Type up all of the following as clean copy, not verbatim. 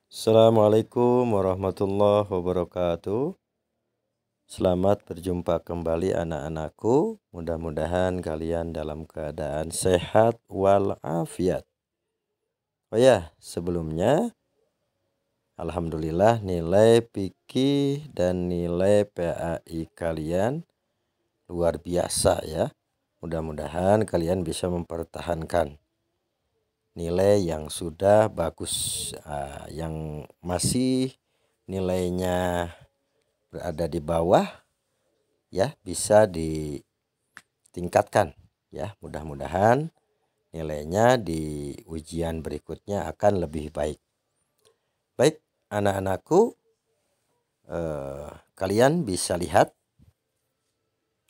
Assalamualaikum warahmatullahi wabarakatuh. Selamat berjumpa kembali anak-anakku. Mudah-mudahan kalian dalam keadaan sehat walafiat. Oh ya, sebelumnya alhamdulillah nilai fikih dan nilai PAI kalian luar biasa ya. Mudah-mudahan kalian bisa mempertahankan nilai yang sudah bagus. Yang masih nilainya berada di bawah ya bisa ditingkatkan ya. Mudah-mudahan nilainya di ujian berikutnya akan lebih baik. Baik anak-anakku, kalian bisa lihat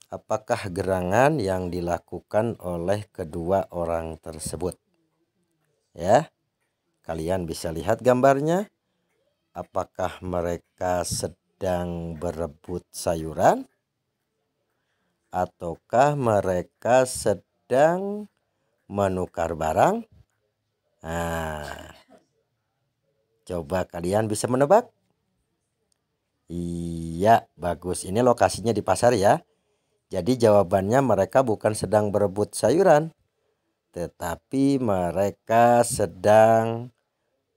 apakah gerangan yang dilakukan oleh kedua orang tersebut ya. Kalian bisa lihat gambarnya. Apakah mereka sedang berebut sayuran ataukah mereka sedang menukar barang? Nah, coba kalian bisa menebak? Iya, bagus. Ini lokasinya di pasar ya. Jadi jawabannya mereka bukan sedang berebut sayuran, tetapi mereka sedang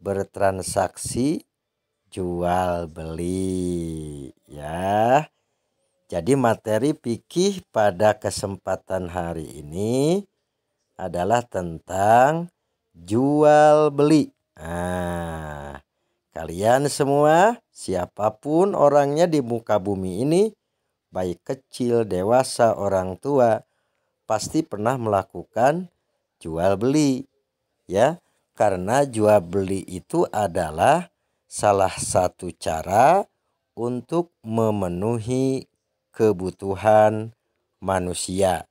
bertransaksi jual beli ya. Jadi materi fikih pada kesempatan hari ini adalah tentang jual beli. Nah, kalian semua siapapun orangnya di muka bumi ini, baik kecil, dewasa, orang tua, pasti pernah melakukan jual beli ya. Karena jual beli itu adalah salah satu cara untuk memenuhi kebutuhan manusia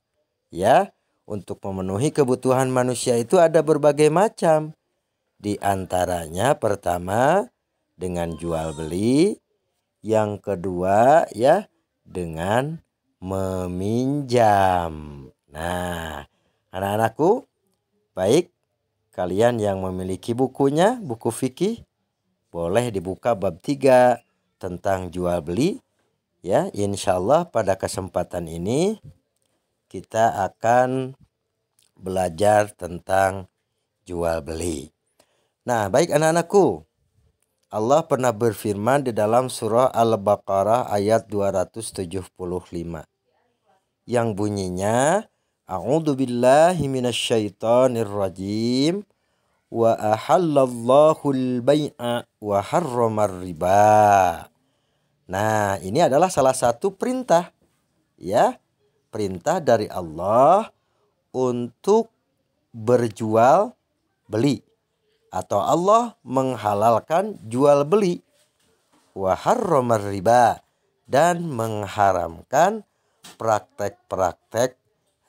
ya. Untuk memenuhi kebutuhan manusia itu ada berbagai macam. Di antaranya pertama dengan jual beli, yang kedua ya dengan meminjam. Nah, anak-anakku, baik kalian yang memiliki bukunya, buku fikih, boleh dibuka bab 3 tentang jual beli. Ya, insya Allah pada kesempatan ini kita akan belajar tentang jual beli. Nah, baik anak-anakku, Allah pernah berfirman di dalam surah Al-Baqarah ayat 275 yang bunyinya, A'udzubillahi minasyaitonirrajim, wa ahallallahul bai'a wa harramar riba. Nah, ini adalah salah satu perintah ya, perintah dari Allah untuk berjual beli, atau Allah menghalalkan jual beli, wa harramar riba, dan mengharamkan praktek-praktek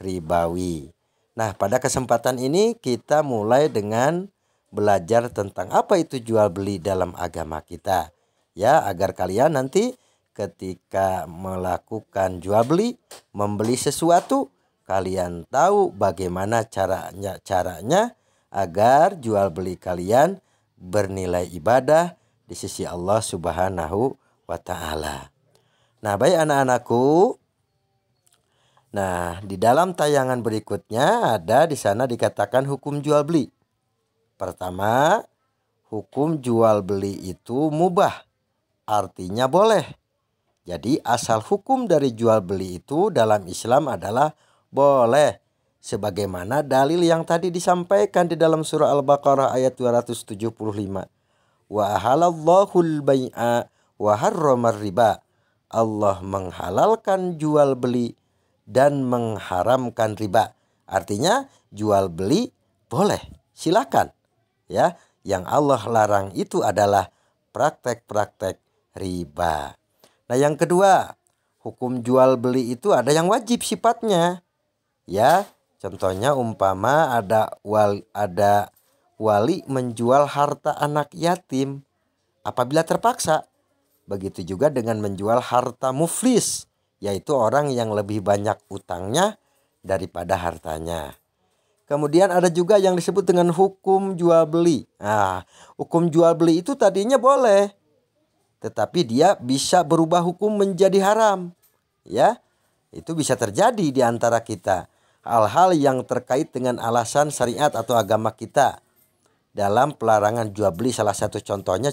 ribawi. Nah, pada kesempatan ini kita mulai dengan belajar tentang apa itu jual beli dalam agama kita ya, agar kalian nanti ketika melakukan jual beli, membeli sesuatu, kalian tahu bagaimana caranya agar jual beli kalian bernilai ibadah di sisi Allah Subhanahu wa taala. Nah, baik anak-anakku. Nah, di dalam tayangan berikutnya ada di sana dikatakan hukum jual beli. Pertama, hukum jual beli itu mubah, artinya boleh. Jadi asal hukum dari jual beli itu dalam Islam adalah boleh. Sebagaimana dalil yang tadi disampaikan di dalam surah Al-Baqarah ayat 275. Wa ahallallahul bai'a wa harramar riba. Allah menghalalkan jual beli dan mengharamkan riba. Artinya jual beli boleh, silakan ya. Yang Allah larang itu adalah praktek-praktek riba. Nah, yang kedua, hukum jual beli itu ada yang wajib sifatnya ya. Contohnya umpama ada wali menjual harta anak yatim apabila terpaksa. Begitu juga dengan menjual harta muflis, yaitu orang yang lebih banyak utangnya daripada hartanya. Kemudian ada juga yang disebut dengan hukum jual beli. Nah, hukum jual beli itu tadinya boleh, tetapi dia bisa berubah hukum menjadi haram. Ya, itu bisa terjadi di antara kita. Hal-hal yang terkait dengan alasan syariat atau agama kita dalam pelarangan jual beli, salah satu contohnya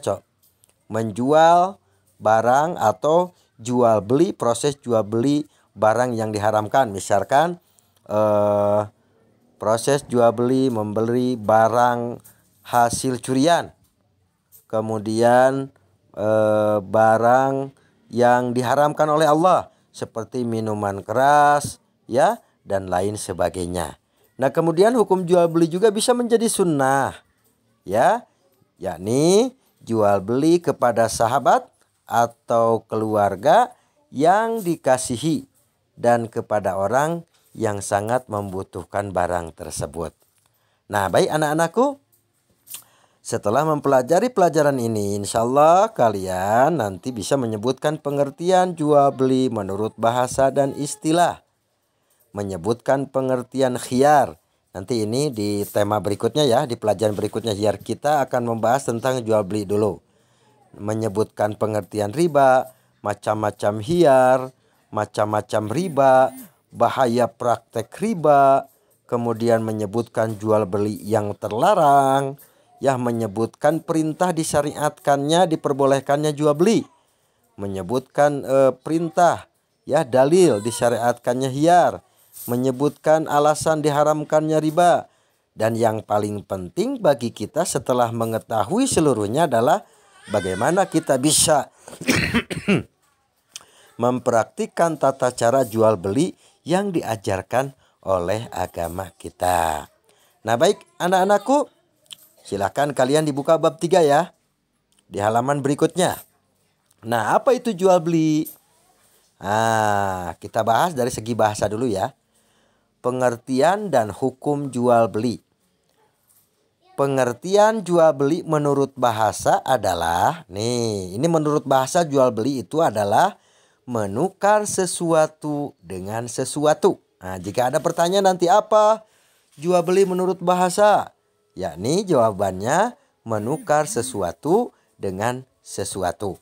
menjual barang atau jual beli, proses jual beli barang yang diharamkan. Misalkan proses jual beli membeli barang hasil curian, kemudian barang yang diharamkan oleh Allah seperti minuman keras, ya, dan lain sebagainya. Nah, kemudian hukum jual beli juga bisa menjadi sunnah, ya, yakni jual beli kepada sahabat atau keluarga yang dikasihi dan kepada orang yang sangat membutuhkan barang tersebut. Nah, baik anak-anakku, setelah mempelajari pelajaran ini, insya Allah kalian nanti bisa menyebutkan pengertian jual beli menurut bahasa dan istilah. Menyebutkan pengertian khiyar. Nanti ini di tema berikutnya ya, di pelajaran berikutnya khiyar kita akan membahas tentang jual beli dulu. Menyebutkan pengertian riba, macam-macam khiyar, macam-macam riba, bahaya praktek riba, kemudian menyebutkan jual beli yang terlarang, ya, menyebutkan perintah disyariatkannya, diperbolehkannya jual beli, menyebutkan perintah, ya, dalil disyariatkannya khiyar, menyebutkan alasan diharamkannya riba, dan yang paling penting bagi kita setelah mengetahui seluruhnya adalah bagaimana kita bisa mempraktikkan tata cara jual beli yang diajarkan oleh agama kita. Nah, baik anak-anakku, silakan kalian dibuka bab 3 ya, di halaman berikutnya. Nah, apa itu jual beli? Nah, kita bahas dari segi bahasa dulu ya. Pengertian dan hukum jual beli. Pengertian jual beli menurut bahasa adalah, nih, ini menurut bahasa jual beli itu adalah menukar sesuatu dengan sesuatu. Nah, jika ada pertanyaan nanti apa jual beli menurut bahasa? Yakni jawabannya menukar sesuatu dengan sesuatu.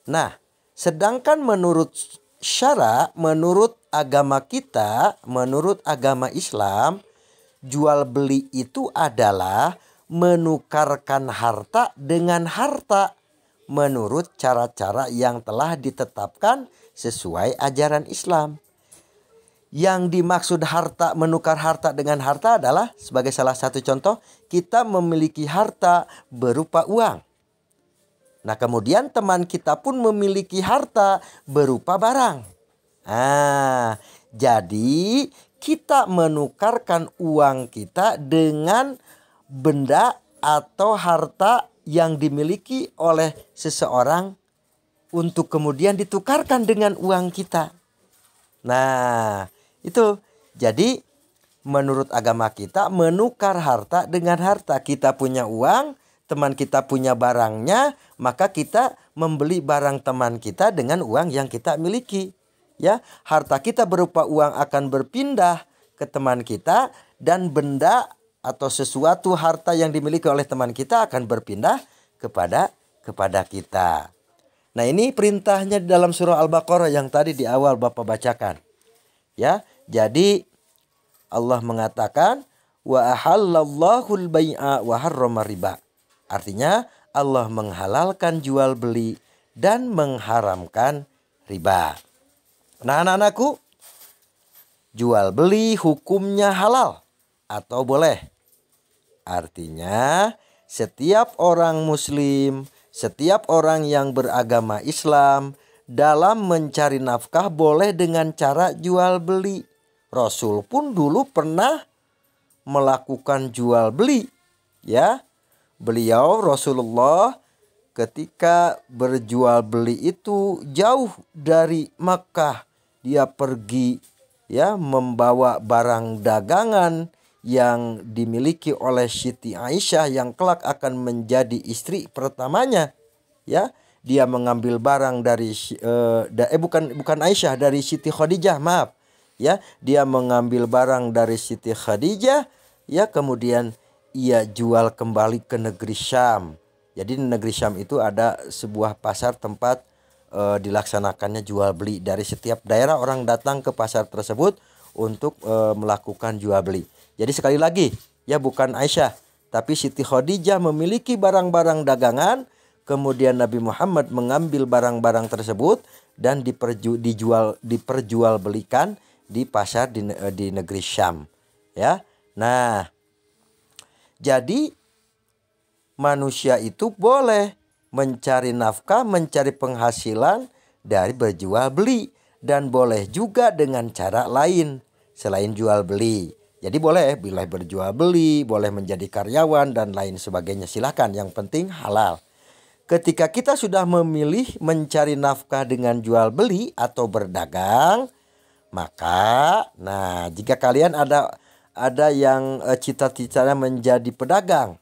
Nah, sedangkan menurut syara, menurut agama kita, menurut agama Islam, jual beli itu adalah menukarkan harta dengan harta menurut cara-cara yang telah ditetapkan sesuai ajaran Islam. Yang dimaksud harta, menukar harta dengan harta adalah sebagai salah satu contoh, kita memiliki harta berupa uang. Nah, kemudian teman kita pun memiliki harta berupa barang. Nah, jadi kita menukarkan uang kita dengan benda atau harta yang dimiliki oleh seseorang untuk kemudian ditukarkan dengan uang kita. Nah, itu. Jadi menurut agama kita menukar harta dengan harta. Kita punya uang, teman kita punya barangnya, maka kita membeli barang teman kita dengan uang yang kita miliki. Ya, harta kita berupa uang akan berpindah ke teman kita, dan benda atau sesuatu harta yang dimiliki oleh teman kita akan berpindah kepada kita. Nah, ini perintahnya di dalam surah Al-Baqarah yang tadi di awal Bapak bacakan. Ya, jadi Allah mengatakan wa ahallallahu al-bai'a wa harrama riba. Artinya Allah menghalalkan jual beli dan mengharamkan riba. Nah, anak-anakku, jual beli hukumnya halal atau boleh. Artinya setiap orang muslim, setiap orang yang beragama Islam dalam mencari nafkah boleh dengan cara jual beli. Rasul pun dulu pernah melakukan jual beli, ya. Beliau Rasulullah ketika berjual beli itu jauh dari Makkah. Dia pergi, ya, membawa barang dagangan yang dimiliki oleh Siti Aisyah yang kelak akan menjadi istri pertamanya, ya. Dia mengambil barang dari bukan Aisyah, dari Siti Khadijah, maaf, ya. Dia mengambil barang dari Siti Khadijah, ya, kemudian ia jual kembali ke negeri Syam. Jadi di negeri Syam itu ada sebuah pasar tempat dilaksanakannya jual beli. Dari setiap daerah orang datang ke pasar tersebut untuk melakukan jual beli. Jadi sekali lagi, ya, bukan Aisyah, tapi Siti Khadijah memiliki barang-barang dagangan, kemudian Nabi Muhammad mengambil barang-barang tersebut dan diperjualbelikan di pasar di negeri Syam, ya. Nah, jadi manusia itu boleh mencari nafkah, mencari penghasilan dari berjual beli, dan boleh juga dengan cara lain selain jual beli. Jadi boleh berjual beli, boleh menjadi karyawan dan lain sebagainya. Silakan, yang penting halal. Ketika kita sudah memilih mencari nafkah dengan jual beli atau berdagang, maka jika kalian ada yang cita-citanya menjadi pedagang,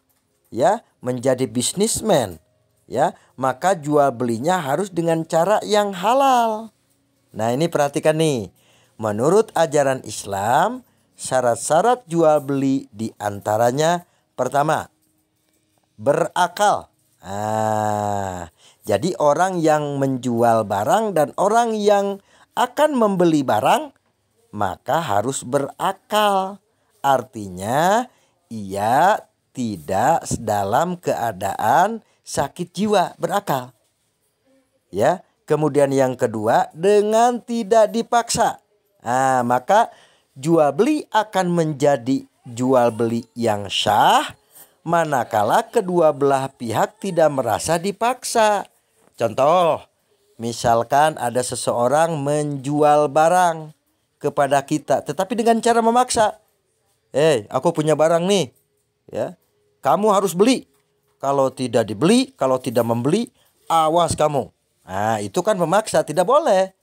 ya, menjadi bisnismen, ya, maka jual belinya harus dengan cara yang halal. Nah, ini perhatikan nih. Menurut ajaran Islam, syarat-syarat jual beli diantaranya pertama, berakal. Jadi orang yang menjual barang dan orang yang akan membeli barang maka harus berakal. Artinya ia tidak dalam keadaan sakit jiwa, berakal. Ya, kemudian yang kedua, dengan tidak dipaksa. Maka jual beli akan menjadi jual beli yang syah manakala kedua belah pihak tidak merasa dipaksa. Contoh, misalkan ada seseorang menjual barang kepada kita tetapi dengan cara memaksa. Aku punya barang nih, ya, kamu harus beli. Kalau tidak dibeli, kalau tidak membeli, awas kamu. Itu kan memaksa, tidak boleh,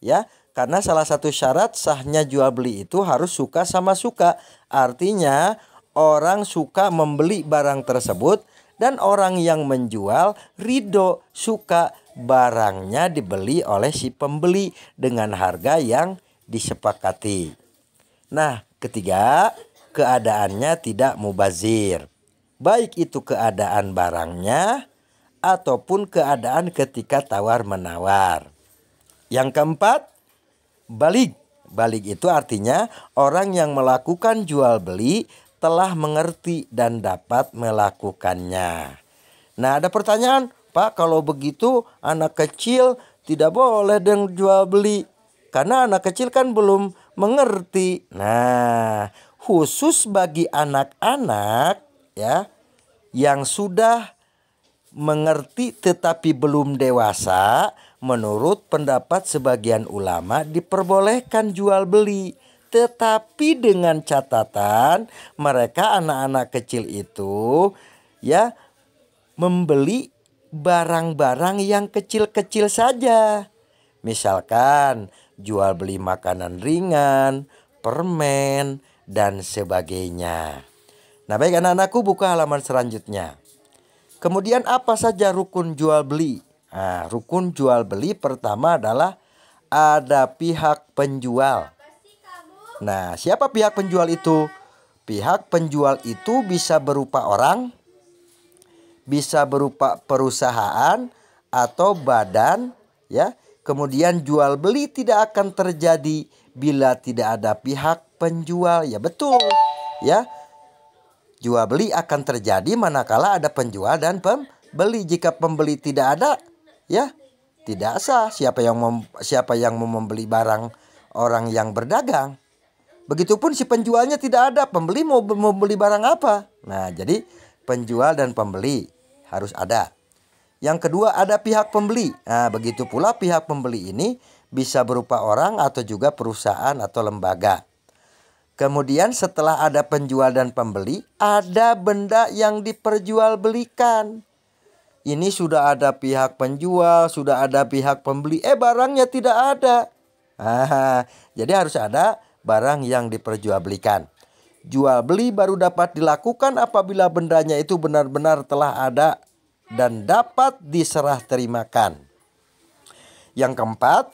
ya. Karena salah satu syarat sahnya jual beli itu harus suka sama suka. Artinya orang suka membeli barang tersebut dan orang yang menjual ridho, suka barangnya dibeli oleh si pembeli dengan harga yang disepakati. Nah, ketiga, keadaannya tidak mubazir. Baik itu keadaan barangnya ataupun keadaan ketika tawar-menawar. Yang keempat, balik. Balik itu artinya orang yang melakukan jual beli telah mengerti dan dapat melakukannya. Nah, ada pertanyaan, Pak, kalau begitu anak kecil tidak boleh dengan jual beli karena anak kecil kan belum mengerti. Nah, khusus bagi anak-anak, ya, yang sudah mengerti tetapi belum dewasa, menurut pendapat sebagian ulama diperbolehkan jual beli. Tetapi dengan catatan mereka anak-anak kecil itu, ya, membeli barang-barang yang kecil-kecil saja. Misalkan jual beli makanan ringan, permen, dan sebagainya. Nah, baik anak-anakku, buka halaman selanjutnya. Kemudian apa saja rukun jual beli? Rukun jual beli pertama adalah ada pihak penjual. Nah, siapa pihak penjual itu? Pihak penjual itu bisa berupa orang, bisa berupa perusahaan atau badan, ya. Kemudian jual beli tidak akan terjadi bila tidak ada pihak penjual. Ya, betul, ya. Jual beli akan terjadi manakala ada penjual dan pembeli. Jika pembeli tidak ada, ya, tidak sah. Siapa yang mau membeli barang orang yang berdagang? Begitupun si penjualnya tidak ada, pembeli mau beli barang apa? Nah, jadi penjual dan pembeli harus ada. Yang kedua, ada pihak pembeli. Nah, begitu pula pihak pembeli ini bisa berupa orang atau juga perusahaan atau lembaga. Kemudian setelah ada penjual dan pembeli, ada benda yang diperjualbelikan. Ini sudah ada pihak penjual, sudah ada pihak pembeli, barangnya tidak ada. Jadi harus ada barang yang diperjualbelikan. Jual beli baru dapat dilakukan apabila bendanya itu benar-benar telah ada dan dapat diserah terimakan. Yang keempat,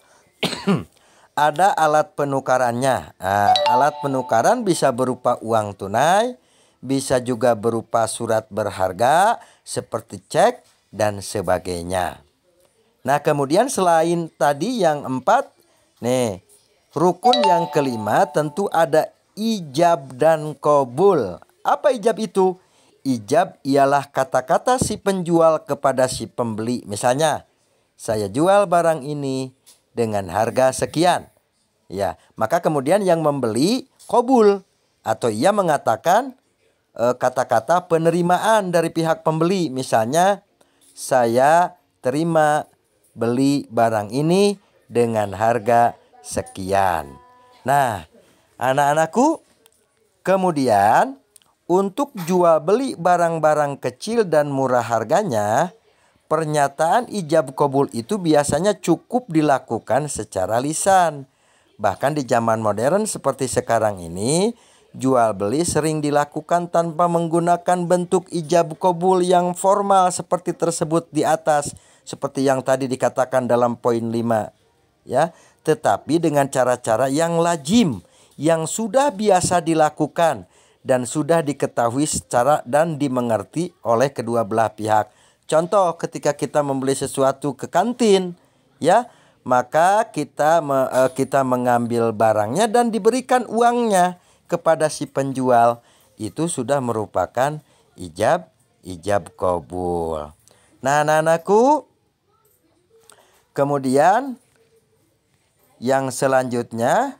ada alat penukarannya. Alat penukaran bisa berupa uang tunai, bisa juga berupa surat berharga seperti cek dan sebagainya. Nah, kemudian selain tadi yang 4, nih, rukun yang kelima tentu ada ijab dan qabul. Apa ijab itu? Ijab ialah kata-kata si penjual kepada si pembeli. Misalnya, saya jual barang ini dengan harga sekian. Ya, maka kemudian yang membeli qabul atau ia mengatakan kata-kata penerimaan dari pihak pembeli. Misalnya, saya terima beli barang ini dengan harga sekian. Nah, anak-anakku, kemudian untuk jual beli barang-barang kecil dan murah harganya, pernyataan ijab qabul itu biasanya cukup dilakukan secara lisan. Bahkan di zaman modern seperti sekarang ini, jual beli sering dilakukan tanpa menggunakan bentuk ijab qabul yang formal seperti tersebut di atas, seperti yang tadi dikatakan dalam poin 5, ya, tetapi dengan cara-cara yang lazim, yang sudah biasa dilakukan dan sudah diketahui secara dan dimengerti oleh kedua belah pihak. Contoh, ketika kita membeli sesuatu ke kantin, ya, maka kita mengambil barangnya dan diberikan uangnya kepada si penjual. Itu sudah merupakan ijab qabul. Nah, anak-anakku, kemudian yang selanjutnya,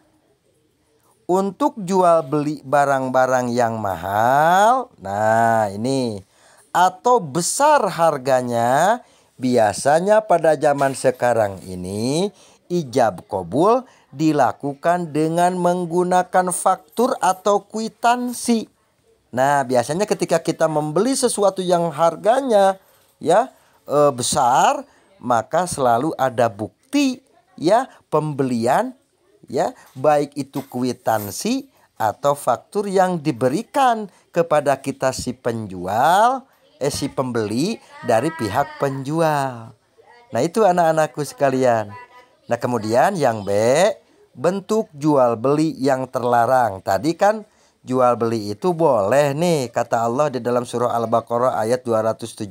untuk jual beli barang-barang yang mahal, nah ini, atau besar harganya, biasanya pada zaman sekarang ini ijab qabul dilakukan dengan menggunakan faktur atau kwitansi. Nah, biasanya ketika kita membeli sesuatu yang harganya besar, maka selalu ada bukti pembelian, baik itu kwitansi atau faktur yang diberikan kepada kita si penjual, si pembeli dari pihak penjual. Nah, itu anak-anakku sekalian. Nah, kemudian yang B, bentuk jual beli yang terlarang. Tadi kan jual beli itu boleh nih, kata Allah di dalam surah Al-Baqarah ayat 275.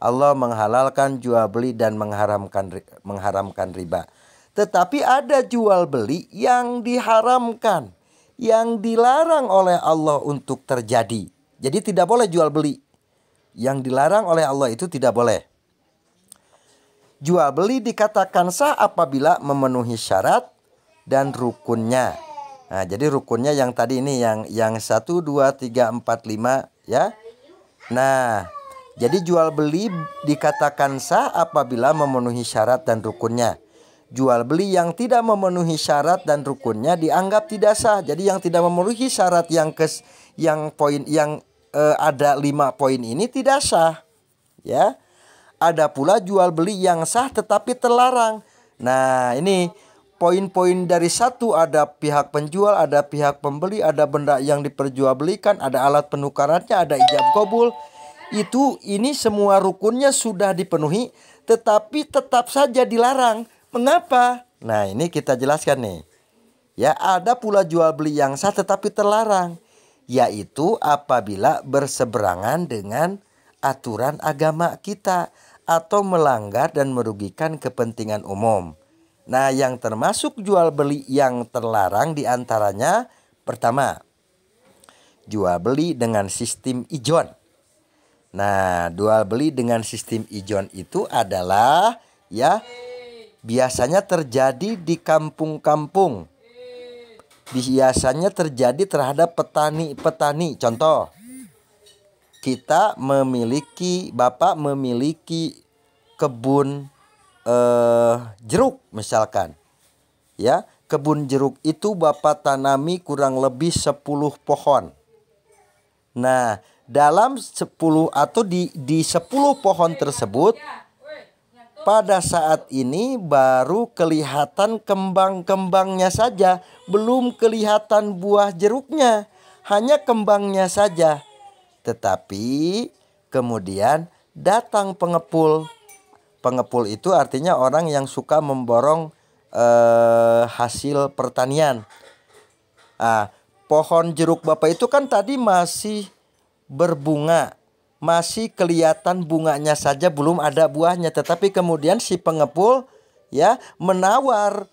Allah menghalalkan jual beli dan mengharamkan riba. Tetapi ada jual beli yang diharamkan, yang dilarang oleh Allah untuk terjadi. Jadi tidak boleh jual beli. Yang dilarang oleh Allah itu tidak boleh. Jual beli dikatakan sah apabila memenuhi syarat dan rukunnya. Nah, jadi rukunnya yang tadi ini yang 1, 2, 3, 4, 5, ya. Nah, jadi jual beli dikatakan sah apabila memenuhi syarat dan rukunnya. Jual beli yang tidak memenuhi syarat dan rukunnya dianggap tidak sah. Jadi yang tidak memenuhi syarat yang ada 5 poin ini tidak sah, ya. Ada pula jual beli yang sah tetapi terlarang. Nah, ini poin-poin dari 1, ada pihak penjual, ada pihak pembeli, ada benda yang diperjualbelikan, ada alat penukarannya, ada ijab qabul. Ini semua rukunnya sudah dipenuhi, tetapi tetap saja dilarang. Mengapa? Nah, ini kita jelaskan nih. Ya, ada pula jual beli yang sah tetapi terlarang, yaitu apabila berseberangan dengan aturan agama kita atau melanggar dan merugikan kepentingan umum. Nah, yang termasuk jual beli yang terlarang diantaranya, pertama, jual beli dengan sistem ijon. Nah, jual beli dengan sistem ijon itu adalah biasanya terjadi di kampung-kampung. Biasanya terjadi terhadap petani-petani. Contoh, Bapak memiliki kebun jeruk misalkan. Ya, kebun jeruk itu Bapak tanami kurang lebih 10 pohon. Nah, dalam 10 atau di 10 pohon tersebut, pada saat ini baru kelihatan kembang-kembangnya saja, belum kelihatan buah jeruknya, hanya kembangnya saja. Tetapi kemudian datang pengepul. Pengepul itu artinya orang yang suka memborong hasil pertanian. Pohon jeruk Bapak itu kan tadi masih berbunga, masih kelihatan bunganya saja, belum ada buahnya, tetapi kemudian si pengepul ya menawar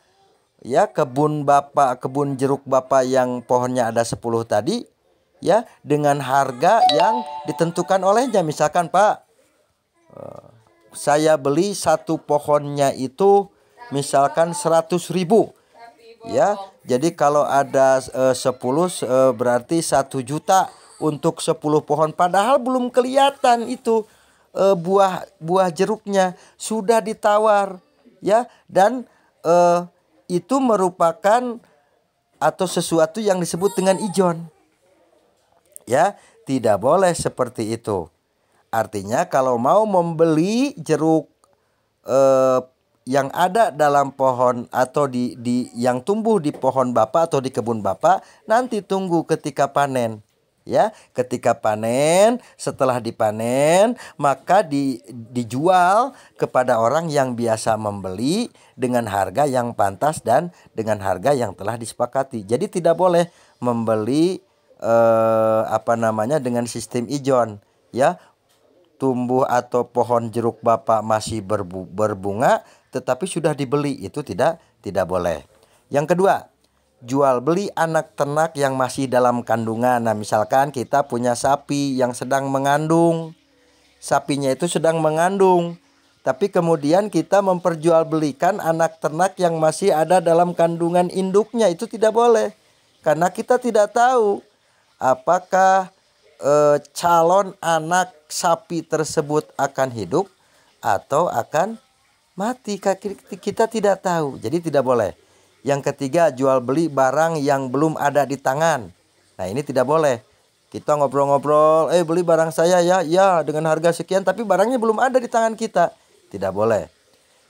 ya kebun jeruk bapak yang pohonnya ada 10 tadi ya dengan harga yang ditentukan olehnya. Misalkan, Pak, saya beli satu pohonnya itu misalkan 100.000 ya. Jadi kalau ada 10 berarti 1 juta untuk 10 pohon, padahal belum kelihatan itu buah jeruknya, sudah ditawar ya. Dan itu merupakan atau sesuatu yang disebut dengan ijon ya. Tidak boleh seperti itu. Artinya kalau mau membeli jeruk yang ada dalam pohon atau di yang tumbuh di pohon Bapak atau di kebun Bapak, nanti tunggu ketika panen. Ya, ketika panen, setelah dipanen, maka dijual kepada orang yang biasa membeli dengan harga yang pantas dan dengan harga yang telah disepakati. Jadi tidak boleh membeli dengan sistem ijon, ya. Tumbuh atau pohon jeruk Bapak masih berbunga tetapi sudah dibeli, itu tidak boleh. Yang kedua, jual beli anak ternak yang masih dalam kandungan. Nah, misalkan kita punya sapi yang sedang mengandung. Sapinya itu sedang mengandung, tapi kemudian kita memperjualbelikan anak ternak yang masih ada dalam kandungan induknya, itu tidak boleh. Karena kita tidak tahu apakah calon anak sapi tersebut akan hidup atau akan mati. Kita tidak tahu, jadi tidak boleh. Yang ketiga, jual beli barang yang belum ada di tangan. Nah, ini tidak boleh. Kita ngobrol-ngobrol, beli barang saya ya dengan harga sekian, tapi barangnya belum ada di tangan kita. Tidak boleh.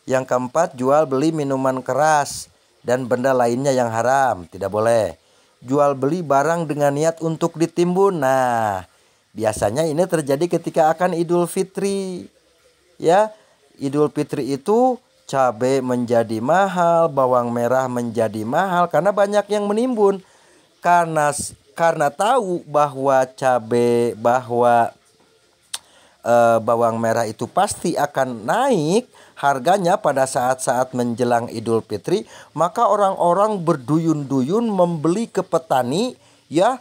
Yang keempat, jual beli minuman keras dan benda lainnya yang haram. Tidak boleh. Jual beli barang dengan niat untuk ditimbun. Nah, biasanya ini terjadi ketika akan Idul Fitri. Ya, Idul Fitri itu cabai menjadi mahal, bawang merah menjadi mahal karena banyak yang menimbun. Karena tahu bahwa bawang merah itu pasti akan naik harganya pada saat-saat menjelang Idul Fitri, maka orang-orang berduyun-duyun membeli ke petani ya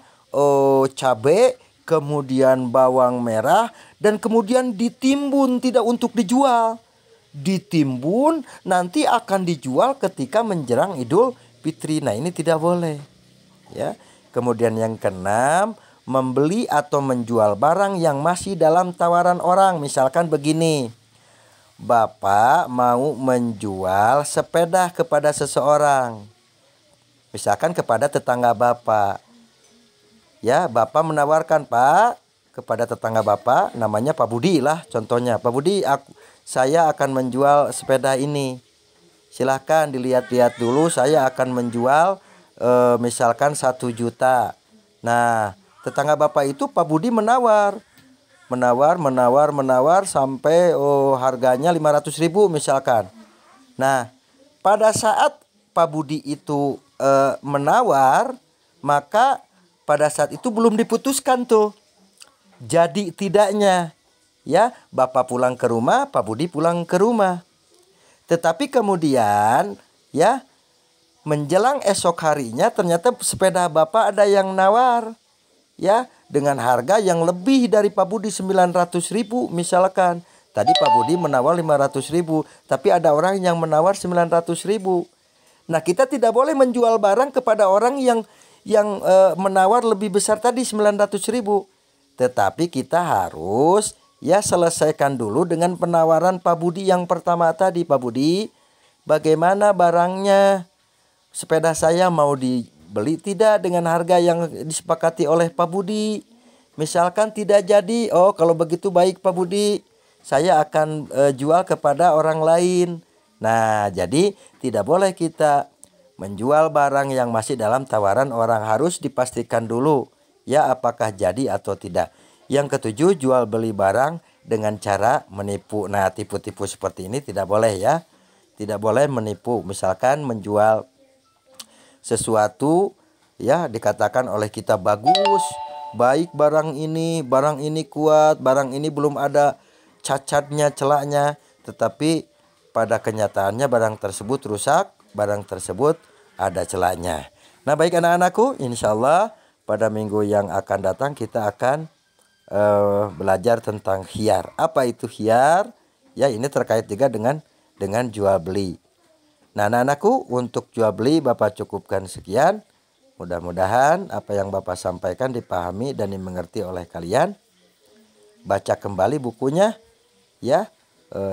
cabai, kemudian bawang merah, dan kemudian ditimbun, tidak untuk dijual. Ditimbun nanti akan dijual ketika menjelang Idul Fitri. Nah, ini tidak boleh ya. Kemudian yang keenam, membeli atau menjual barang yang masih dalam tawaran orang. Misalkan begini, Bapak mau menjual sepeda kepada seseorang, misalkan kepada tetangga Bapak. Ya, Bapak menawarkan, Pak, kepada tetangga Bapak, namanya Pak Budi lah contohnya. Pak Budi, saya akan menjual sepeda ini. Silahkan dilihat-lihat dulu, saya akan menjual misalkan 1 juta. Nah, tetangga Bapak itu Pak Budi menawar sampai harganya 500.000 misalkan. Nah, pada saat Pak Budi itu menawar, maka pada saat itu belum diputuskan tuh jadi tidaknya. Ya, Bapak pulang ke rumah, Pak Budi pulang ke rumah. Tetapi kemudian ya, menjelang esok harinya ternyata sepeda Bapak ada yang nawar ya dengan harga yang lebih dari Pak Budi 900.000 misalkan. Tadi Pak Budi menawar 500.000, tapi ada orang yang menawar 900.000. Nah, kita tidak boleh menjual barang kepada orang yang menawar lebih besar tadi 900.000. Tetapi kita harus ya selesaikan dulu dengan penawaran Pak Budi yang pertama tadi. Pak Budi, bagaimana barangnya? Sepeda saya mau dibeli tidak dengan harga yang disepakati oleh Pak Budi? Misalkan tidak jadi, kalau begitu baik Pak Budi, saya akan jual kepada orang lain. Nah, jadi tidak boleh kita menjual barang yang masih dalam tawaran orang. Harus dipastikan dulu ya apakah jadi atau tidak. Yang ketujuh, jual beli barang dengan cara menipu. Nah, tipu-tipu seperti ini tidak boleh ya. Tidak boleh menipu. Misalkan menjual sesuatu ya dikatakan oleh kita bagus, baik barang ini kuat, barang ini belum ada cacatnya, celaknya, tetapi pada kenyataannya barang tersebut rusak, barang tersebut ada celaknya. Nah, baik anak-anakku, insya Allah pada minggu yang akan datang kita akan belajar tentang khiyar. Apa itu khiyar? Ya, ini terkait juga dengan jual beli. Nah, anak-anakku, untuk jual beli Bapak cukupkan sekian. Mudah-mudahan apa yang Bapak sampaikan dipahami dan dimengerti oleh kalian. Baca kembali bukunya, ya,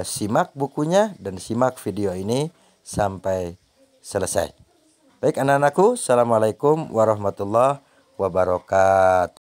simak bukunya dan simak video ini sampai selesai. Baik anak-anakku, assalamualaikum warahmatullahi wabarakatuh.